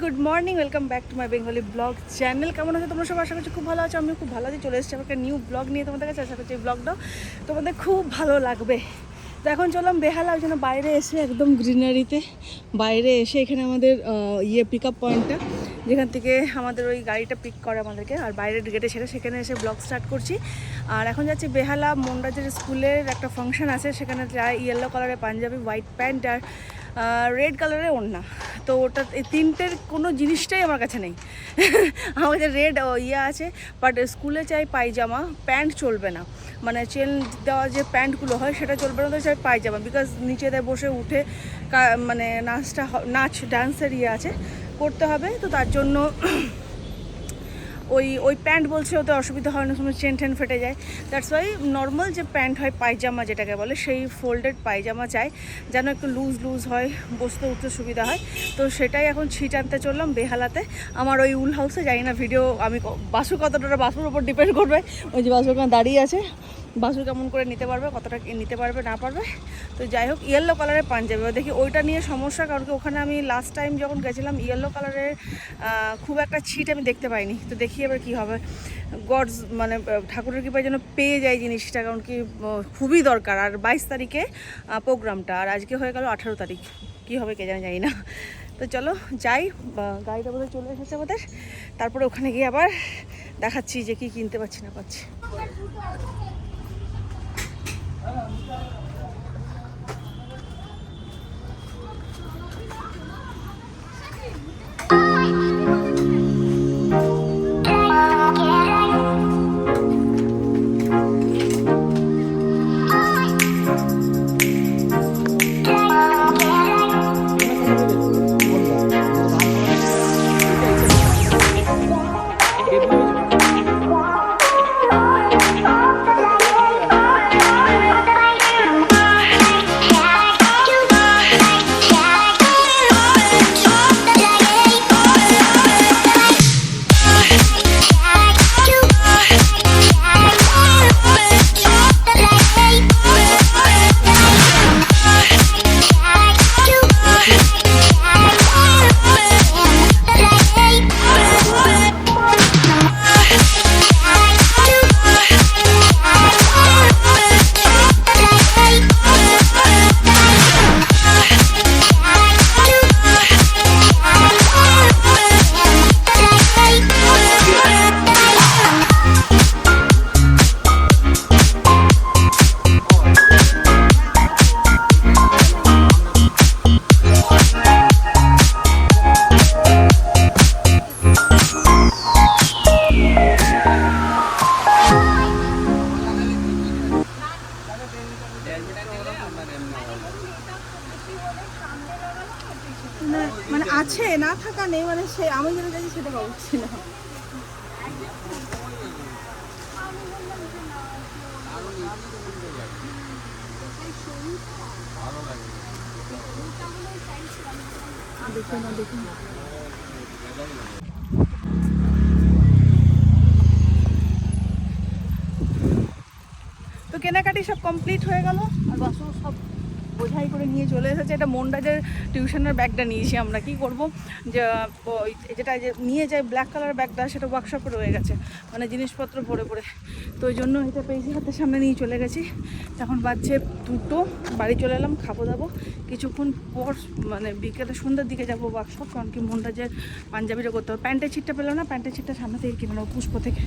Good morning, welcome back to my Bengali blog channel. কেমন আছে তোমরা সবাই? আশা করছি খুব ভালো আছো। আমিও খুব ভালো আছি। চলে এসেছি একটা নিউ ব্লগ নিয়ে তোমাদের কাছে। আশা করছি এই ব্লগটাও তোমাদের খুব ভালো লাগবে। তো এখন চললাম বেহালা, ওই জন্য বাইরে এসে একদম গ্রিনারিতে বাইরে এসে এখানে আমাদের পিক আপ পয়েন্টটা, যেখান থেকে আমাদের ওই গাড়িটা পিক করে আমাদেরকে, আর বাইরের গেটে ছেড়ে সেখানে এসে ব্লগ স্টার্ট করছি। আর এখন যাচ্ছি বেহালা মন্ডাজের স্কুলের একটা ফাংশন আছে, সেখানে যায় ইয়েলো কালারের পাঞ্জাবি, হোয়াইট প্যান্ট আর রেড কালারের ওড়না। তো ওটা এই তিনটের কোনো জিনিসটাই আমার কাছে নেই। আমার কাছে রেড আছে, বাট স্কুলে চাই পায়জামা, প্যান্ট চলবে না, মানে চেন দেওয়া যে প্যান্টগুলো হয় সেটা চলবে না, তো চাই পায়জামা, বিকজ নিচেতে বসে উঠে মানে নাচ ডান্সের আছে করতে হবে। তো তার জন্য ওই প্যান্ট বলছে ওতে অসুবিধা হয় না, সময় চেন টেন ফেটে যায়। দ্যাটস ওয়াই নর্মাল যে প্যান্ট হয় পায়জামা যেটাকে বলে, সেই ফোল্ডেড পায়জামা চাই, যেন একটু লুজ হয়, বসতে উঠতে সুবিধা হয়। তো সেটাই এখন ছিট আনতে চললাম বেহালাতে, আমার ওই উল হাউসে। যাই না ভিডিও আমি বাসু কতটা, বাসুর উপর ডিপেন্ড করবে। ওই যে বাসু ওখানে দাঁড়িয়ে আছে, বাসু কেমন করে নিতে পারবে, কতটা নিতে পারবে না পারবে। তো যাই হোক, ইয়েলো কালারের পাঞ্জাবি দেখি, ওইটা নিয়ে সমস্যা, কারণ কি ওখানে আমি লাস্ট টাইম যখন গেছিলাম ইয়েলো কালারের খুব একটা ছিট আমি দেখতে পাইনি। তো দেখি এবার কী হবে। গডস মানে ঠাকুরের কৃপায় যেন পেয়ে যায় জিনিসটা, কারণ কি খুবই দরকার। আর 22 তারিখে প্রোগ্রামটা, আর আজকে হয়ে গেল 18 তারিখ, কী হবে কে জানি না। তো চলো যাই, গাড়িটা বোধহয় চলে এসেছে আমাদের। তারপরে ওখানে গিয়ে আবার দেখাচ্ছি যে কি কিনতে পারছি না পাচ্ছি। মানে আছে, না থাকা নেই, মানে সে আমি যেটা চাইছি সেটা পাচ্ছি না। দেখুন না, দেখুন তো কেনাকাটি সব কমপ্লিট হয়ে গেল, আর বাসু সব বোঝাই করে নিয়ে চলে এসেছে। এটা মন্ডাজের টিউশনের ব্যাগটা নিয়েছি আমরা। কি করব, যে যেটা নিয়ে যাই ব্ল্যাক কালার ব্যাগটা, সেটা ওয়ার্কশপে রয়ে গেছে, মানে জিনিসপত্র ভরে পড়ে। তো ওই জন্য এটা পেয়েছি, হাতের সামনে নিয়ে চলে গেছি। এখন বাজছে 2টো, বাড়ি চলে এলাম, খাবো দাবো কিছুক্ষণ পর, মানে বিকেলে সন্ধ্যার দিকে যাবো ওয়ার্কশপ, কারণ কি মন্ডাজের পাঞ্জাবিটা করতে হবে। প্যান্টের ছিটটা পেলাম না, প্যান্টের ছিটটা সামনে থেকে কিনে নেবো পুষ্প থেকে।